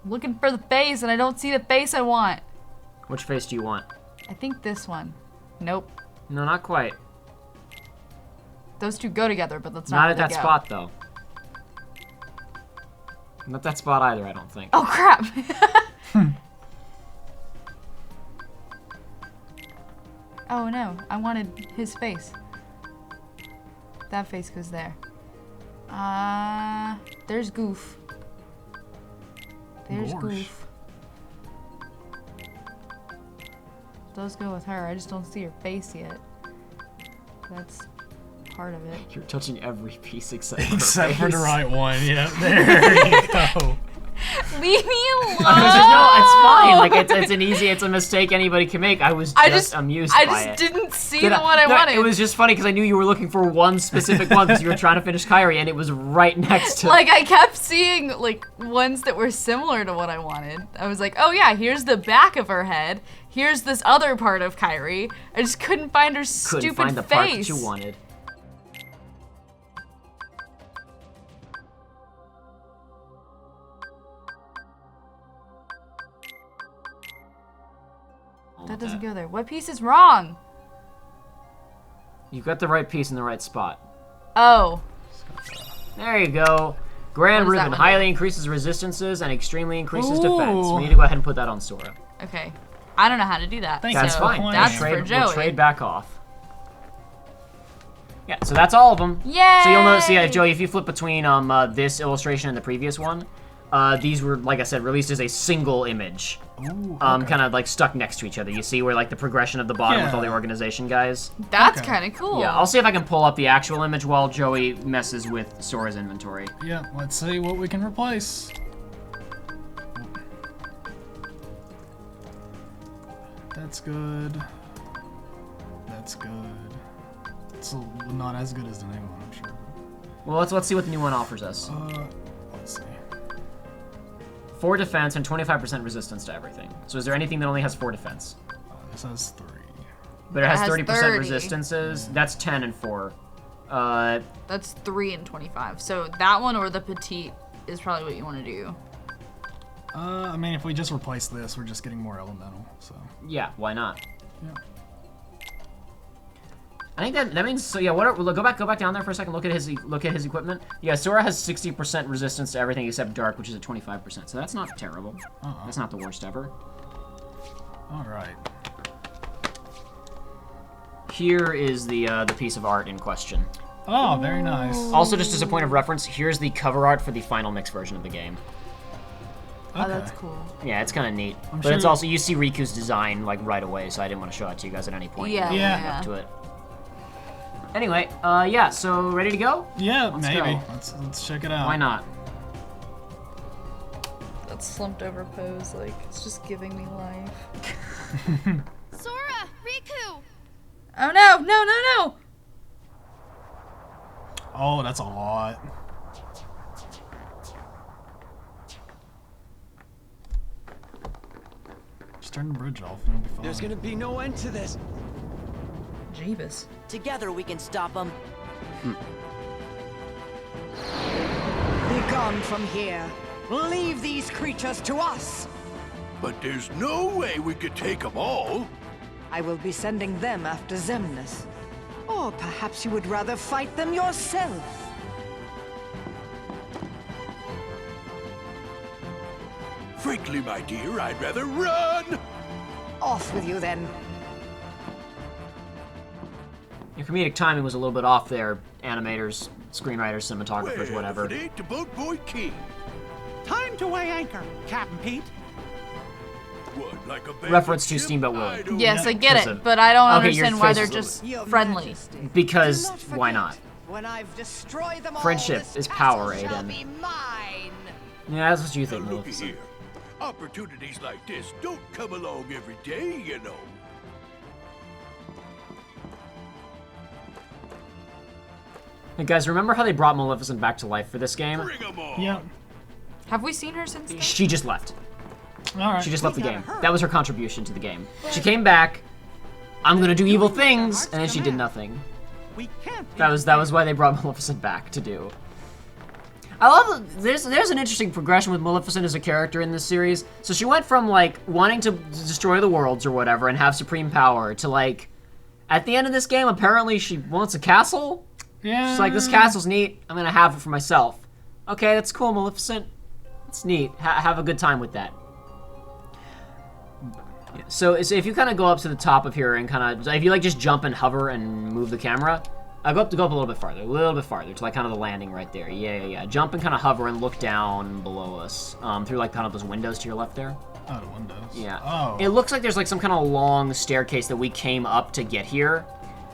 Speaker 4: I'm looking for the face and I don't see the face I want.
Speaker 1: Which face do you want?
Speaker 4: I think this one. Nope.
Speaker 1: No, not quite.
Speaker 4: Those two go together, but that's not
Speaker 1: Not
Speaker 4: where
Speaker 1: at that
Speaker 4: they go.
Speaker 1: spot, though. Not that spot either, I don't think.
Speaker 4: Oh, crap. Oh, no. I wanted his face. That face goes there. There's Goof. There's
Speaker 3: Gorsh.
Speaker 4: Goof. Those go with her. I just don't see her face yet. That's part of it.
Speaker 1: You're touching every piece except for
Speaker 3: Except for the
Speaker 1: face.
Speaker 3: right one. Yep, there you go.
Speaker 4: Leave me alone!
Speaker 1: No, it's fine. Like it's a mistake anybody can make. I was just amused
Speaker 4: I
Speaker 1: by
Speaker 4: just
Speaker 1: it.
Speaker 4: didn't see
Speaker 1: Did
Speaker 4: the one I
Speaker 1: no,
Speaker 4: wanted.
Speaker 1: It was just funny because I knew you were looking for one specific one because you were trying to finish Kyrie and it was right next to.
Speaker 4: Like, I kept seeing, like, ones that were similar to what I wanted. I was like, oh yeah, here's the back of her head. Here's this other part of Kyrie. I just couldn't find her
Speaker 1: Couldn't
Speaker 4: stupid
Speaker 1: find the
Speaker 4: face.
Speaker 1: part that you wanted.
Speaker 4: That doesn't go there. What piece is wrong?
Speaker 1: You've got the right piece in the right spot.
Speaker 4: Oh.
Speaker 1: There you go. Grand
Speaker 4: What does that
Speaker 1: Ribbon
Speaker 4: one
Speaker 1: highly
Speaker 4: do?
Speaker 1: increases resistances and extremely increases
Speaker 3: Ooh.
Speaker 1: defense. We need to go ahead and put that on Sora.
Speaker 4: Okay. I don't know how to do that.
Speaker 3: Thanks
Speaker 1: That's
Speaker 3: for
Speaker 1: fine.
Speaker 3: playing.
Speaker 4: That's
Speaker 1: We'll
Speaker 4: for Joey.
Speaker 1: trade back off. Yeah, so that's all of them.
Speaker 4: Yay!
Speaker 1: So you'll notice, yeah, Joey, if you flip between this illustration and the previous one, these were, like I said, released as a single image.
Speaker 3: Ooh, okay.
Speaker 1: Kind of like stuck next to each other. You see where like the progression of the bottom with all the organization guys?
Speaker 2: That's
Speaker 3: Okay.
Speaker 2: kind of cool.
Speaker 1: Yeah, I'll see if I can pull up the actual image while Joey messes with Sora's inventory.
Speaker 3: Yeah, let's see what we can replace. That's good. That's good. It's not as good as the new one, I'm sure.
Speaker 1: Well, let's see what the new one offers us.
Speaker 3: Let's see.
Speaker 1: 4 defense and 25% resistance to everything. So is there anything that only has 4 defense?
Speaker 3: This has 3.
Speaker 1: But it has
Speaker 2: has
Speaker 1: 30%
Speaker 2: 30.
Speaker 1: resistances. That's 10 and 4.
Speaker 2: That's 3 and 25. So that one or the petite is probably what you want to do.
Speaker 3: I mean, if we just replace this, we're just getting more elemental, so.
Speaker 1: Yeah, why not?
Speaker 3: Yeah.
Speaker 1: I think that means so. Yeah, go back down there for a second. Look at his equipment. Yeah, Sora has 60% resistance to everything except dark, which is at 25%. So that's not terrible. That's not the worst ever.
Speaker 3: All right.
Speaker 1: Here is the piece of art in question.
Speaker 3: Oh, very nice.
Speaker 1: Also, just as a point of reference, here's the cover art for the final mix version of the game.
Speaker 3: Okay.
Speaker 2: Oh, that's cool.
Speaker 1: Yeah, it's kind of neat.
Speaker 3: I'm
Speaker 1: But it's
Speaker 3: sure-
Speaker 1: also, you see Riku's design like right away, so I didn't want to show it to you guys at any point.
Speaker 2: Yeah.
Speaker 3: Yeah.
Speaker 1: Up to it. Anyway, yeah, so ready to go?
Speaker 3: Yeah,
Speaker 1: Let's
Speaker 3: maybe.
Speaker 1: go.
Speaker 3: Let's check it out.
Speaker 1: Why not?
Speaker 2: That slumped over pose, like, it's just giving me life.
Speaker 5: Sora! Riku!
Speaker 2: Oh no, no, no, no!
Speaker 3: Oh, that's a lot. Just turn the bridge off and it'll be fine.
Speaker 6: There's gonna be no end to this.
Speaker 2: Jeebus.
Speaker 7: Together we can stop them. Be gone from here. Leave these creatures to us.
Speaker 8: But there's no way we could take them all.
Speaker 7: I will be sending them after Xemnas. Or perhaps you would rather fight them yourself.
Speaker 8: Frankly, my dear, I'd rather run.
Speaker 7: Off with you then.
Speaker 1: Your comedic timing was a little bit off there, animators, screenwriters, cinematographers,
Speaker 8: Well,
Speaker 1: whatever.
Speaker 8: if it ain't the Boat Boy King.
Speaker 6: Time to weigh anchor, Captain Pete.
Speaker 8: What, like a band
Speaker 1: Reference
Speaker 8: of
Speaker 1: to
Speaker 8: ship?
Speaker 1: Steamboat Willie.
Speaker 8: I don't
Speaker 2: Yes, I get
Speaker 1: Listen.
Speaker 2: it, but I don't
Speaker 1: Okay, your
Speaker 2: understand why
Speaker 1: face
Speaker 2: they're
Speaker 1: is a
Speaker 2: just
Speaker 7: Your
Speaker 2: friendly.
Speaker 7: Majesty,
Speaker 1: Because
Speaker 7: do not forget,
Speaker 1: why not?
Speaker 7: When I've destroyed them all,
Speaker 1: Friendship
Speaker 7: this
Speaker 1: is power,
Speaker 7: castle shall
Speaker 1: Aiden.
Speaker 7: be mine.
Speaker 1: Yeah, that's what you
Speaker 8: Now
Speaker 1: think,
Speaker 8: looky
Speaker 1: Maleficent.
Speaker 8: here. Opportunities like this don't come along every day, you know.
Speaker 1: Hey guys, remember how they brought Maleficent back to life for this game?
Speaker 8: Bring 'em on.
Speaker 3: Yeah.
Speaker 2: Have we seen her since then?
Speaker 1: She just left.
Speaker 3: All right.
Speaker 1: She just left the game. That was her contribution to the game. She came back. I'm gonna do evil things, and then she did nothing.
Speaker 6: We can't.
Speaker 1: That was why they brought Maleficent back to do. I love there's an interesting progression with Maleficent as a character in this series. So she went from like wanting to destroy the worlds or whatever and have supreme power to like at the end of this game apparently she wants a castle.
Speaker 3: Yeah.
Speaker 1: She's like, this castle's neat. I'm gonna have it for myself. Okay, that's cool, Maleficent. It's neat. Have a good time with that. So if you kind of go up to the top of here and kind of, if you like just jump and hover and move the camera, go up a little bit farther to like kind of the landing right there. Yeah. Jump and kind of hover and look down below us through like kind of those windows to your left there.
Speaker 3: Oh, the windows.
Speaker 1: Yeah.
Speaker 3: Oh.
Speaker 1: It looks like there's like some kind of long staircase that we came up to get here.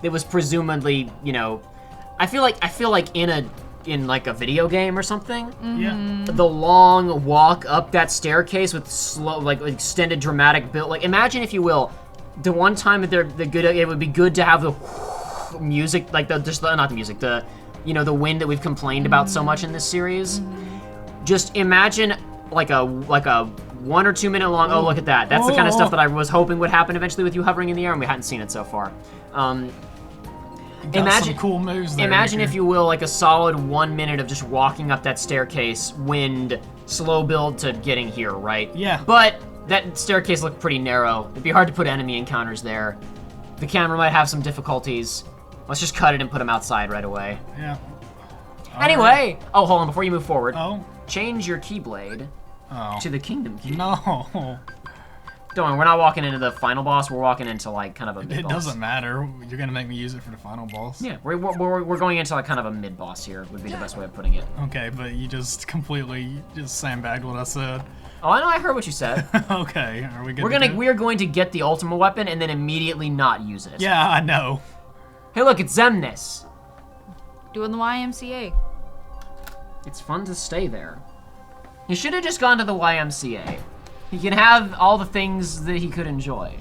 Speaker 1: That was presumably, you know, I feel like in like a video game or something.
Speaker 3: Yeah.
Speaker 1: The long walk up that staircase with slow, like extended dramatic build. Like imagine, if you will, the one time that it would be good to have the music, like not the music, the wind that we've complained about so much in this series. Just imagine like a 1 or 2 minute long. Oh, look at that! That's the kind of stuff that I was hoping would happen eventually with you hovering in the air, and we hadn't seen it so far.
Speaker 3: Got
Speaker 1: Imagine
Speaker 3: some cool moves there.
Speaker 1: Imagine,
Speaker 3: Riku.
Speaker 1: if you will, like a solid 1 minute of just walking up that staircase, wind, slow build to getting here, right?
Speaker 3: Yeah.
Speaker 1: But that staircase looked pretty narrow. It'd be hard to put enemy encounters there. The camera might have some difficulties. Let's just cut it and put them outside right away.
Speaker 3: Yeah.
Speaker 1: Anyway, oh, hold on, before you move forward,
Speaker 3: Oh.
Speaker 1: change your keyblade
Speaker 3: Oh.
Speaker 1: to the Kingdom Key.
Speaker 3: No.
Speaker 1: Don't worry, we're not walking into the final boss. We're walking into like kind of a mid-boss.
Speaker 3: It doesn't matter. You're gonna make me use it for the final boss.
Speaker 1: Yeah, we're going into like kind of a mid-boss here. Would be the best way of putting it.
Speaker 3: Okay, but you just completely sandbagged what I said.
Speaker 1: Oh, I know. I heard what you said.
Speaker 3: Okay, are we good?
Speaker 1: We are going to get the ultimate weapon and then immediately not use it.
Speaker 3: Yeah, I know.
Speaker 1: Hey, look, it's Xemnas.
Speaker 2: Doing the YMCA.
Speaker 1: It's fun to stay there. He should have just gone to the YMCA. He can have all the things that he could enjoy.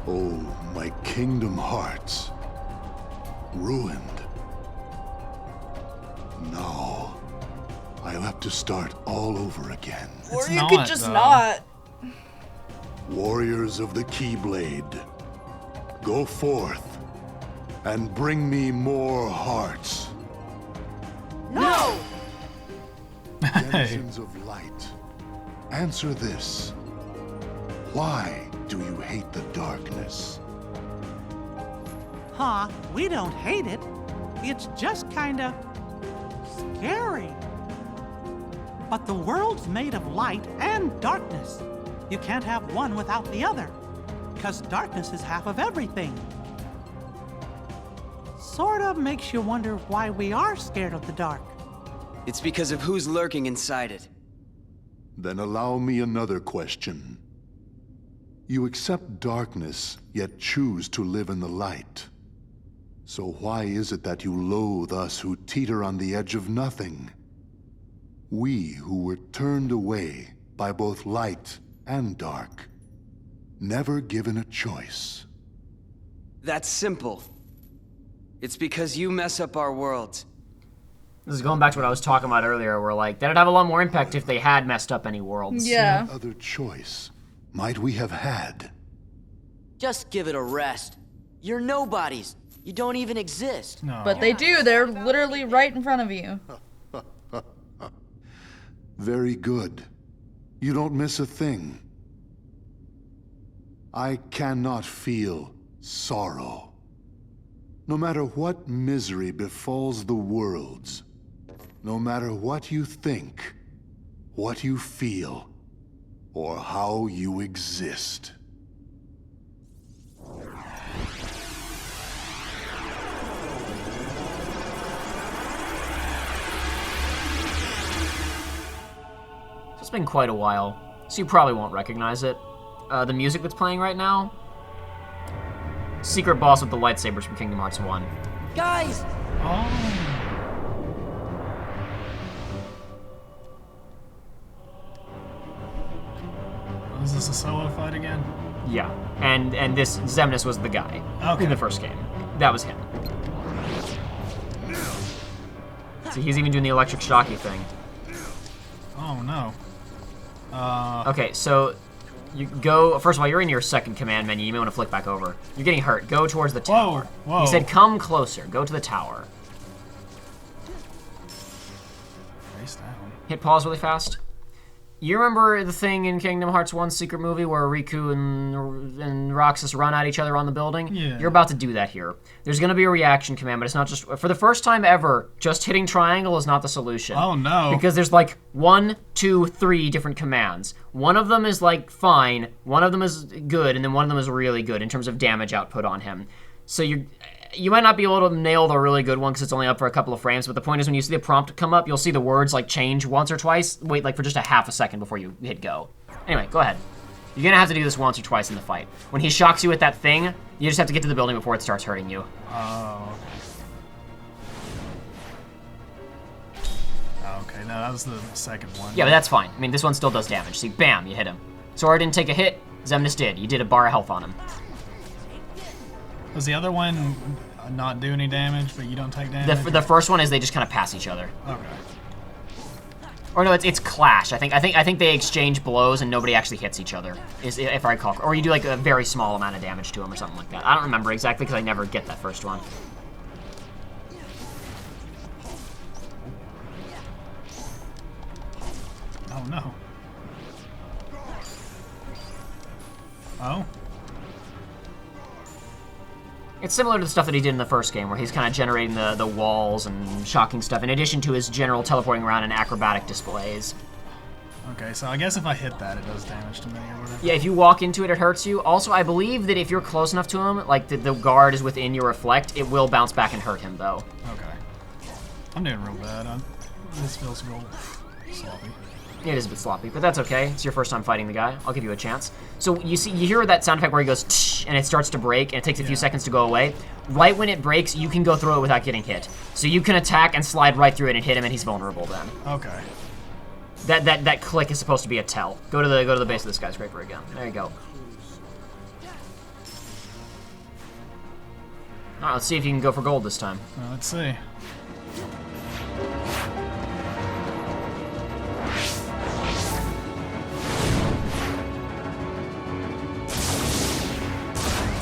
Speaker 8: Oh, my kingdom hearts. Ruined. No. I'll have to start all over again.
Speaker 3: Or you could just not.
Speaker 8: Warriors of the Keyblade, go forth and bring me more hearts.
Speaker 7: No!
Speaker 8: Denizens of light, answer this. Why do you hate the darkness?
Speaker 6: Huh, we don't hate it. It's just kinda scary. But the world's made of light and darkness. You can't have one without the other, because darkness is half of everything. Sort of makes you wonder why we are scared of the dark.
Speaker 9: It's because of who's lurking inside it.
Speaker 8: Then allow me another question. You accept darkness, yet choose to live in the light. So why is it that you loathe us who teeter on the edge of nothing? We who were turned away by both light and dark, never given a choice.
Speaker 9: That's simple. It's because you mess up our world.
Speaker 1: This is going back to what I was talking about earlier, where like, that'd have a lot more impact if they had messed up any worlds.
Speaker 2: Yeah.
Speaker 8: What other choice might we have had?
Speaker 10: Just give it a rest. You're nobodies. You don't even exist.
Speaker 3: No.
Speaker 2: But they do. They're literally right in front of you.
Speaker 8: Very good. You don't miss a thing. I cannot feel sorrow. No matter what misery befalls the worlds, no matter what you think, what you feel, or how you exist.
Speaker 1: It's been quite a while, so you probably won't recognize it. The music that's playing right now, secret boss with the lightsabers from Kingdom Hearts 1.
Speaker 10: Guys!
Speaker 3: Is this a solo fight again?
Speaker 1: Yeah, and this Xemnas was the guy in the first game. That was him. So he's even doing the electric shocky thing.
Speaker 3: Oh no.
Speaker 1: Okay, so you go. First of all, you're in your second command menu. You may want to flick back over. You're getting hurt. Go towards the tower.
Speaker 3: Whoa.
Speaker 1: He said, "Come closer. Go to the tower."
Speaker 3: Face down.
Speaker 1: Hit pause really fast. You remember the thing in Kingdom Hearts 1 secret movie where Riku and Roxas run at each other on the building?
Speaker 3: Yeah.
Speaker 1: You're about to do that here. There's going to be a reaction command, but it's not just... For the first time ever, just hitting triangle is not the solution.
Speaker 3: Oh no.
Speaker 1: Because there's like 1, 2, 3 different commands. One of them is like fine, one of them is good, and then one of them is really good in terms of damage output on him. So you might not be able to nail the really good one because it's only up for a couple of frames, but the point is when you see the prompt come up, you'll see the words like change once or twice. Wait like for just a half a second before you hit go. Anyway, go ahead. You're gonna have to do this once or twice in the fight. When he shocks you with that thing, you just have to get to the building before it starts hurting you.
Speaker 3: Oh. Okay, no, that was the second one.
Speaker 1: Yeah, but that's fine. I mean, this one still does damage. See, bam, you hit him. Sora didn't take a hit, Xemnas did. You did a bar of health on him.
Speaker 3: Does the other one not do any damage, but you don't take damage?
Speaker 1: The first one is they just kind of pass each other.
Speaker 3: Okay.
Speaker 1: Or no, it's clash. I think they exchange blows and nobody actually hits each other. If I recall, or you do like a very small amount of damage to them or something like that. I don't remember exactly because I never get that first one.
Speaker 3: Oh no. Oh.
Speaker 1: It's similar to the stuff that he did in the first game, where he's kind of generating the walls and shocking stuff, in addition to his general teleporting around and acrobatic displays.
Speaker 3: Okay, so I guess if I hit that, it does damage to me or whatever.
Speaker 1: Yeah, if you walk into it, it hurts you. Also, I believe that if you're close enough to him, like the guard is within your reflect, it will bounce back and hurt him, though.
Speaker 3: Okay. I'm doing real bad. This feels real sloppy.
Speaker 1: It is a bit sloppy, but that's okay. It's your first time fighting the guy. I'll give you a chance. So you hear that sound effect where he goes tsh, and it starts to break, and it takes a few seconds to go away. Right when it breaks, you can go through it without getting hit. So you can attack and slide right through it and hit him, and he's vulnerable then.
Speaker 3: Okay.
Speaker 1: That click is supposed to be a tell. Go to the base of the skyscraper again. There you go. All right, let's see if you can go for gold this time.
Speaker 3: Let's see.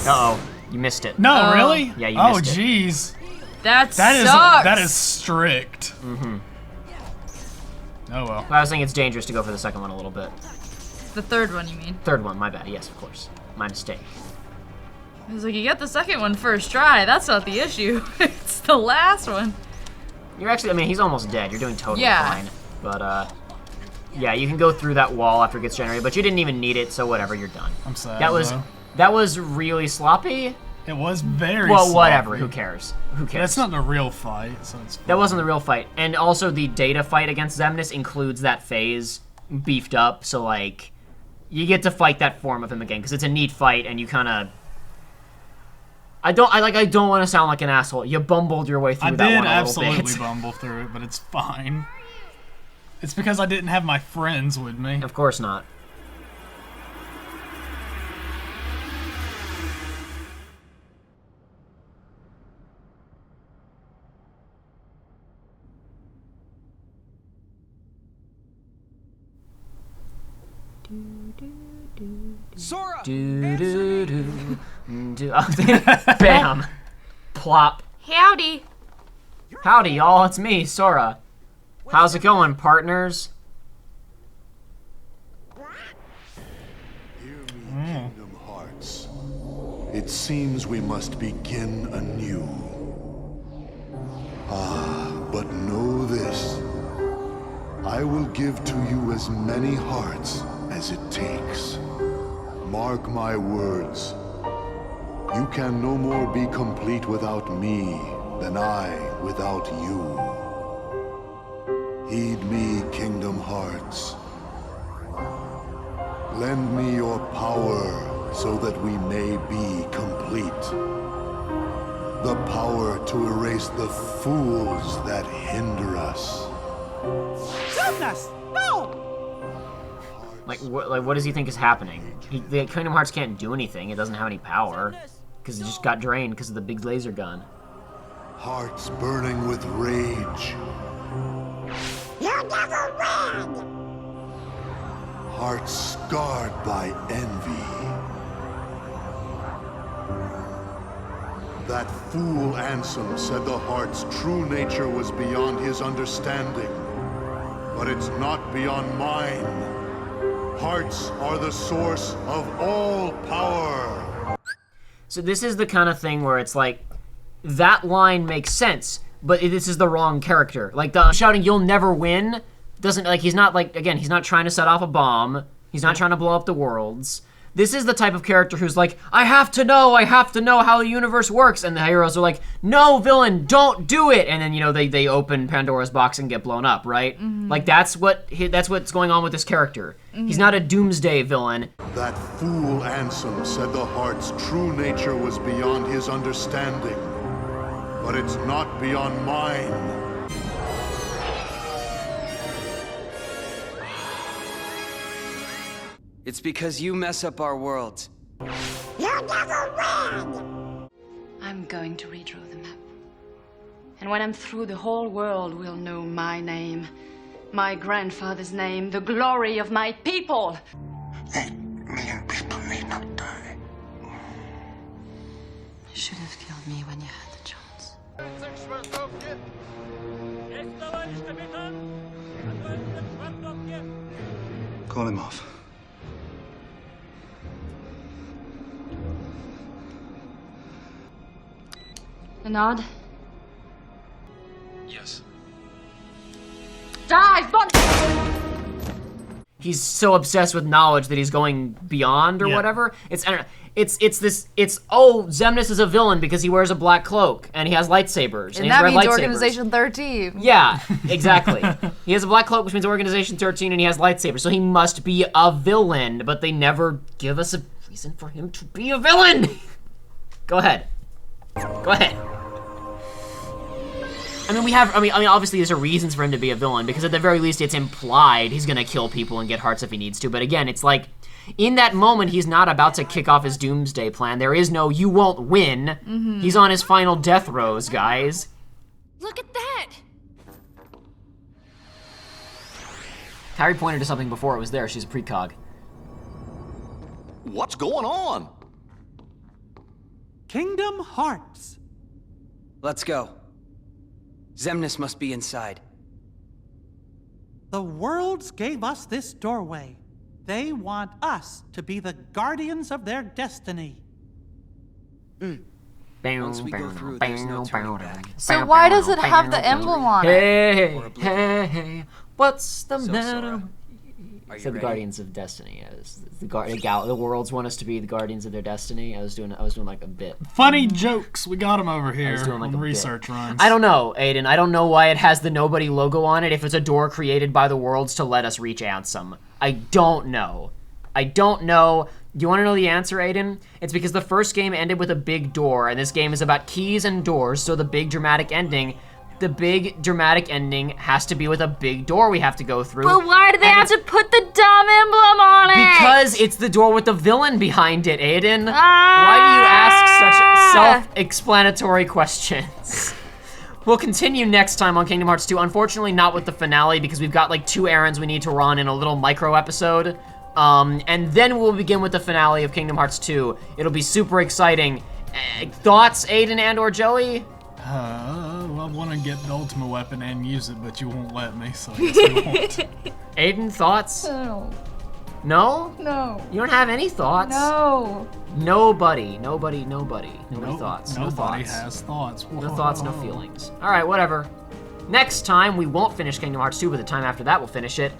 Speaker 1: Uh-oh, you missed it.
Speaker 3: No, really?
Speaker 1: Yeah, you missed it.
Speaker 3: Oh, jeez.
Speaker 2: That
Speaker 3: sucks. That is
Speaker 2: sucks.
Speaker 3: strict.
Speaker 1: Mm-hmm.
Speaker 3: Oh, well.
Speaker 1: I was thinking it's dangerous to go for the second one a little bit.
Speaker 2: The third one, you mean?
Speaker 1: Third one, my bad. Yes, of course. My mistake.
Speaker 2: I was like, you get the second one first try. That's not the issue. It's the last one.
Speaker 1: You're actually, I mean, he's almost dead. You're doing totally
Speaker 2: Yeah.
Speaker 1: fine. But, yeah, you can go through that wall after it gets generated, but you didn't even need it, so whatever, you're done.
Speaker 3: I'm sad,
Speaker 1: That was really sloppy.
Speaker 3: It was very
Speaker 1: Well,
Speaker 3: sloppy.
Speaker 1: whatever. Who cares? Who cares?
Speaker 3: That's not the real fight, so it's fine.
Speaker 1: That wasn't the real fight. And also, the data fight against Xemnas includes that phase beefed up, so, like, you get to fight that form of him again, because it's a neat fight, and you kind of... I don't want to sound like an asshole. You bumbled your way through that one a little bit.
Speaker 3: I did absolutely bumble through it, but it's fine. It's because I didn't have my friends with me.
Speaker 1: Of course not.
Speaker 9: Sora!
Speaker 1: Bam. Plop.
Speaker 2: Howdy.
Speaker 1: Howdy, y'all. It's me, Sora. How's it going, partners?
Speaker 8: Hear me, Kingdom Hearts. It seems we must begin anew. But know this. I will give to you as many hearts as it takes. Mark my words. You can no more be complete without me than I without you. Heed me, Kingdom Hearts. Lend me your power so that we may be complete. The power to erase the fools that hinder us.
Speaker 6: Goodness! No!
Speaker 1: Like, what does he think is happening? The Kingdom Hearts can't do anything. It doesn't have any power. Because it just got drained because of the big laser gun.
Speaker 8: Hearts burning with rage.
Speaker 5: You never win!
Speaker 8: Hearts scarred by envy. That fool Ansem said the heart's true nature was beyond his understanding. But it's not beyond mine. Hearts are the source of all power.
Speaker 1: So this is the kind of thing where it's like, that line makes sense, but this is the wrong character. Like, the shouting, "You'll never win," doesn't, like, he's not, like, again, he's not trying to set off a bomb. He's not trying to blow up the worlds. This is the type of character who's like, I have to know how the universe works. And the heroes are like, no, villain, don't do it. And then, you know, they open Pandora's box and get blown up, right? Mm-hmm. Like, that's what's going on with this character. Mm-hmm. He's not a doomsday villain.
Speaker 8: That fool Ansem said the heart's true nature was beyond his understanding. But it's not beyond mine.
Speaker 9: It's because you mess up our world.
Speaker 5: You never win!
Speaker 11: I'm going to redraw the map. And when I'm through, the whole world will know my name, my grandfather's name, the glory of my people.
Speaker 12: 8 million people need not die.
Speaker 11: You should have killed me when you had the chance.
Speaker 12: Call him off.
Speaker 11: A nod?
Speaker 12: Yes.
Speaker 11: Dive, but...
Speaker 1: he's so obsessed with knowledge that he's going beyond or
Speaker 3: Yeah.
Speaker 1: whatever. It's, I don't know. Oh, Xemnas is a villain because he wears a black cloak and he has lightsabers.
Speaker 2: And
Speaker 1: he has
Speaker 2: that
Speaker 1: red
Speaker 2: means
Speaker 1: lightsabers.
Speaker 2: Organization 13.
Speaker 1: Yeah, exactly. He has a black cloak, which means Organization 13, and he has lightsabers, so he must be a villain, but they never give us a reason for him to be a villain. Go ahead. Go ahead. I mean, obviously there's a reasons for him to be a villain, because at the very least it's implied he's gonna kill people and get hearts if he needs to, but again, it's like, in that moment, he's not about to kick off his doomsday plan. There is no, you won't win. He's on his final death rows, guys.
Speaker 13: Look at that!
Speaker 1: Carrie pointed to something before it was there. She's a precog.
Speaker 14: What's going on?
Speaker 6: Kingdom Hearts.
Speaker 9: Let's go. Xemnas must be inside.
Speaker 6: The worlds gave us this doorway. They want us to be the guardians of their destiny.
Speaker 9: Once we go through, there's no turning back.
Speaker 2: So why does it have the emblem on it?
Speaker 1: Hey, what's the matter?
Speaker 9: Are you
Speaker 1: Said the
Speaker 9: ready?
Speaker 1: Guardians of Destiny. The worlds want us to be the guardians of their destiny. I was doing like a bit.
Speaker 3: Funny jokes. We got them over here
Speaker 1: doing like
Speaker 3: on
Speaker 1: a bit.
Speaker 3: research runs.
Speaker 1: I don't know, Aiden. I don't know why it has the Nobody logo on it if it's a door created by the worlds to let us reach Ansem. I don't know. Do you want to know the answer, Aiden? It's because the first game ended with a big door, and this game is about keys and doors, so the big dramatic ending has to be with a big door we have to go through.
Speaker 4: But why do they have to put the dumb emblem on it?
Speaker 1: Because it's the door with the villain behind it, Aiden. Why do you ask such self-explanatory questions? We'll continue next time on Kingdom Hearts 2. Unfortunately, not with the finale, because we've got like 2 errands we need to run in a little micro episode. And then we'll begin with the finale of Kingdom Hearts 2. It'll be super exciting. Thoughts, Aiden and or Joey?
Speaker 3: I want to get the ultimate weapon and use it, but you won't let me, so I guess we won't.
Speaker 1: Aiden, thoughts?
Speaker 2: No.
Speaker 1: No?
Speaker 2: No.
Speaker 1: You don't have any thoughts?
Speaker 2: No.
Speaker 1: Nobody thoughts.
Speaker 3: Nobody has thoughts.
Speaker 1: No thoughts, no feelings. All right, whatever. Next time, we won't finish Kingdom Hearts 2, but the time after that, we'll finish it.